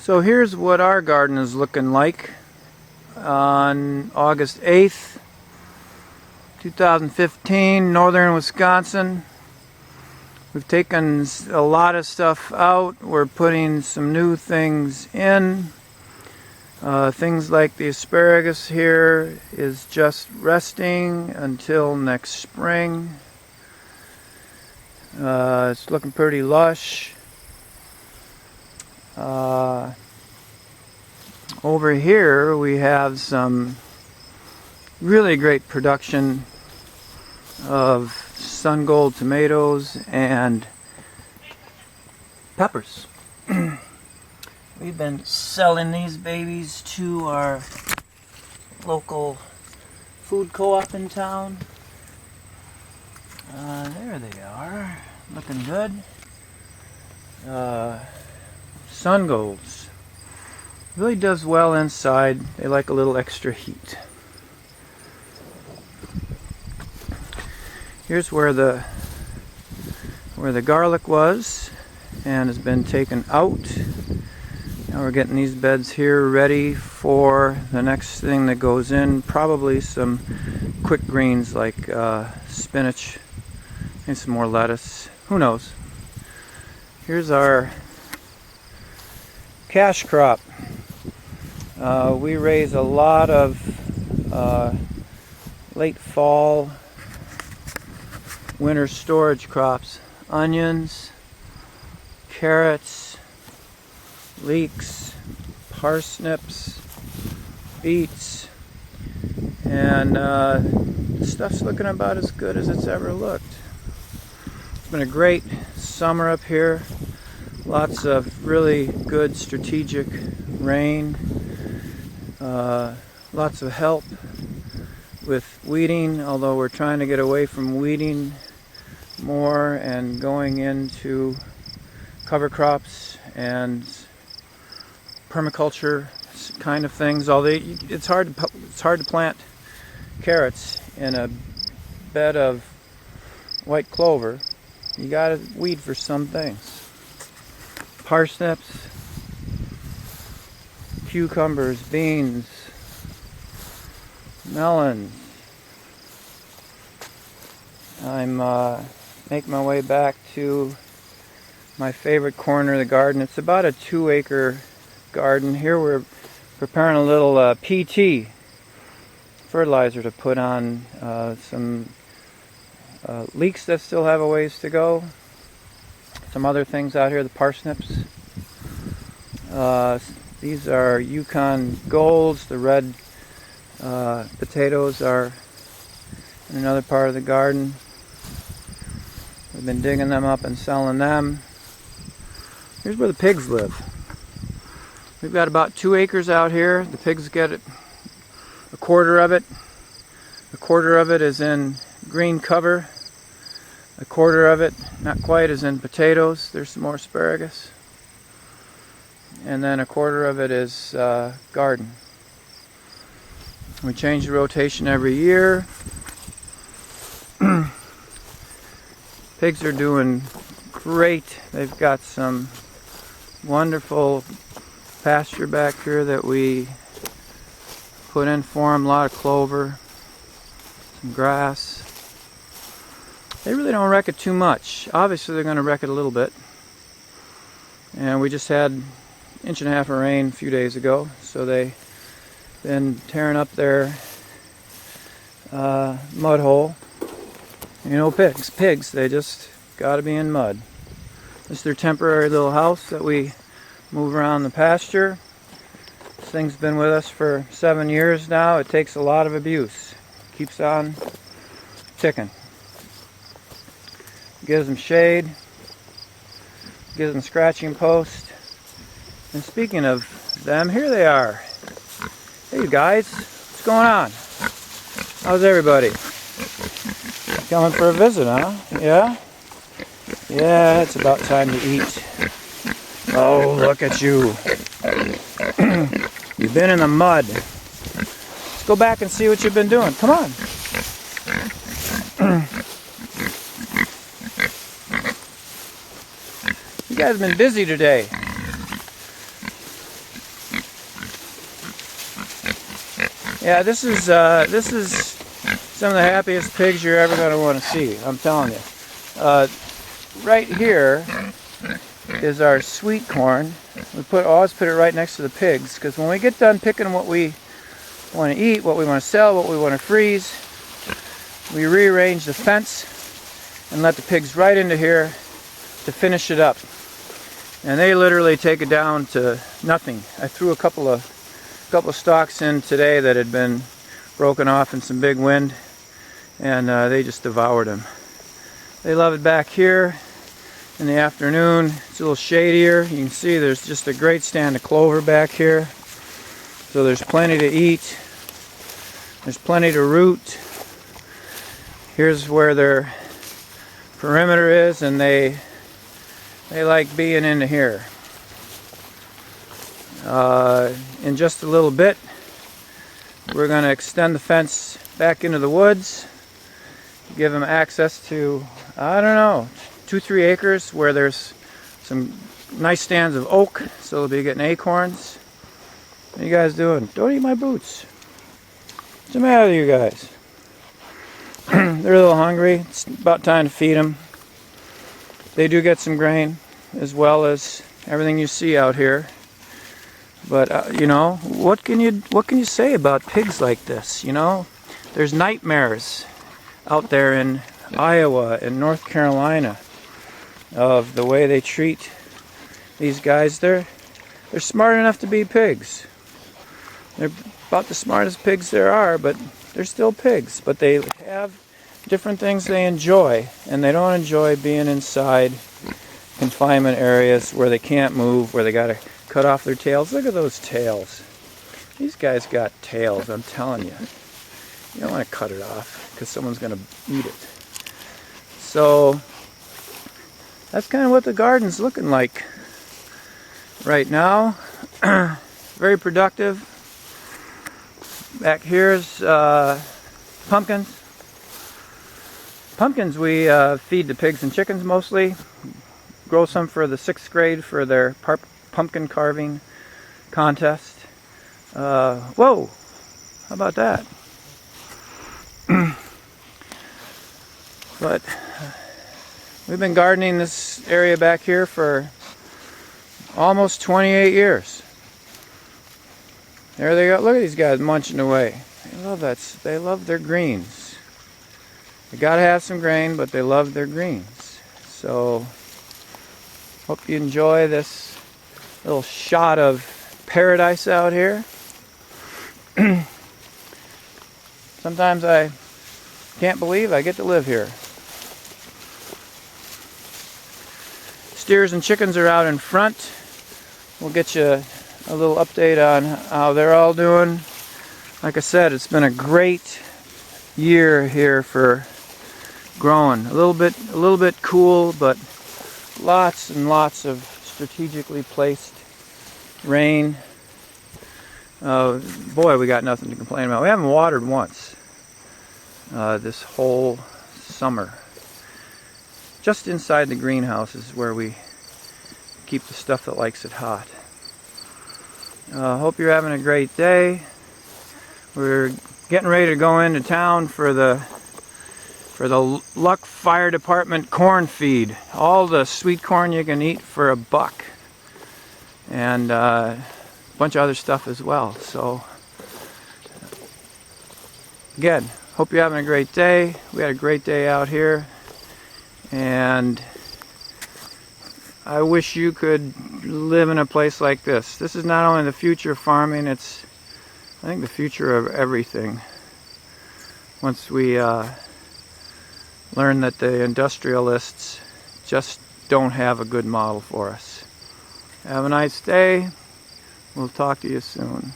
So here's what our garden is looking like on August 8th, 2015, northern Wisconsin. We've taken a lot of stuff out. We're putting some new things in. Things like the asparagus here is just resting until next spring. It's looking pretty lush. Over here we have some really great production of sun gold tomatoes and peppers. We've been selling these babies to our local food co-op in town. There they are, looking good. Sun golds. Really does well inside. They like a little extra heat. Here's where the garlic was and has been taken out. Now we're getting these beds here ready for the next thing that goes in. Probably some quick greens like spinach and some more lettuce. Who knows? Here's our cash crop. We raise a lot of late fall, winter storage crops. Onions, carrots, leeks, parsnips, beets, and the stuff's looking about as good as it's ever looked. It's been a great summer up here. Lots of really good strategic rain. Lots of help with weeding, although we're trying to get away from weeding more and going into cover crops and permaculture kind of things. Although it's hard to plant carrots in a bed of white clover. You gotta weed for some things. Parsnips, cucumbers, beans, melons. I'm making my way back to my favorite corner of the garden. It's about a 2-acre garden. Here we're preparing a little PT fertilizer to put on some leeks that still have a ways to go. Some other things out here, the parsnips. These are Yukon Golds. The red potatoes are in another part of the garden. We've been digging them up and selling them. Here's where the pigs live. We've got about 2 acres out here. The pigs get a quarter of it. A quarter of it is in green cover. A quarter of it, not quite, is in potatoes. There's some more asparagus. And then a quarter of it is garden. We change the rotation every year. Pigs are doing great. They've got some wonderful pasture back here that we put in for them. A lot of clover, some grass. They really don't wreck it too much. Obviously they're going to wreck it a little bit. And we just had 1.5 inches of rain a few days ago, so they've been tearing up their mud hole. You know, pigs, they just got to be in mud. This is their temporary little house that we move around the pasture. This thing's been with us for 7 years now. It takes a lot of abuse. Keeps on ticking. Gives them shade. Gives them scratching post. And speaking of them, here they are. Hey you guys, what's going on? How's everybody? Coming for a visit, huh? Yeah? Yeah, it's about time to eat. Oh, look at you. You've been in the mud. Let's go back and see what you've been doing. Come on. You guys have been busy today. Yeah, this is some of the happiest pigs you're ever going to want to see. I'm telling you. Right here is our sweet corn. We always put it right next to the pigs, because when we get done picking what we want to eat, what we want to sell, what we want to freeze, we rearrange the fence and let the pigs right into here to finish it up. And they literally take it down to nothing. I threw a couple of stalks in today that had been broken off in some big wind, and they just devoured them. They love it back here in the afternoon. It's a little shadier. You can see there's just a great stand of clover back here. So there's plenty to eat. There's plenty to root. Here's where their perimeter is, and they like being into here. In just a little bit, we're going to extend the fence back into the woods, give them access to, I don't know, 2-3 acres where there's some nice stands of oak, so they'll be getting acorns. What are you guys doing? Don't eat my boots. What's the matter with you guys? They're a little hungry. It's about time to feed them. They do get some grain as well as everything you see out here. But you know, what can you say about pigs like this? You know, there's nightmares out there in Iowa and North Carolina of the way they treat these guys. They're smart enough to be pigs. They're about the smartest pigs there are, but they're still pigs. But they have different things they enjoy, and they don't enjoy being inside confinement areas where they can't move, where they gotta cut off their tails. Look at those tails. These guys got tails, I'm telling you. You don't want to cut it off because someone's going to eat it. So that's kind of what the garden's looking like right now. Very productive. Back here's pumpkins. Pumpkins we feed the pigs and chickens mostly. Grow some for the 6th grade for their pumpkin carving contest. Whoa! How about that? But we've been gardening this area back here for almost 28 years. There they go. Look at these guys munching away. They love that. They love their greens. They gotta have some grain, but they love their greens. So hope you enjoy this little shot of paradise out here. Sometimes I can't believe I get to live here. Steers and chickens are out in front. We'll get you a little update on how they're all doing. Like I said, it's been a great year here for growing. A little bit cool, but lots and lots of strategically placed rain. Boy, we got nothing to complain about. We haven't watered once this whole summer. Just inside the greenhouse is where we keep the stuff that likes it hot. Hope you're having a great day. We're getting ready to go into town for the Luck Fire Department corn feed. All the sweet corn you can eat for $1. And a bunch of other stuff as well. So again, hope you're having a great day. We had a great day out here, and I wish you could live in a place like this. This is not only the future of farming, it's, I think, the future of everything. Once we learn that the industrialists just don't have a good model for us. Have a nice day. We'll talk to you soon.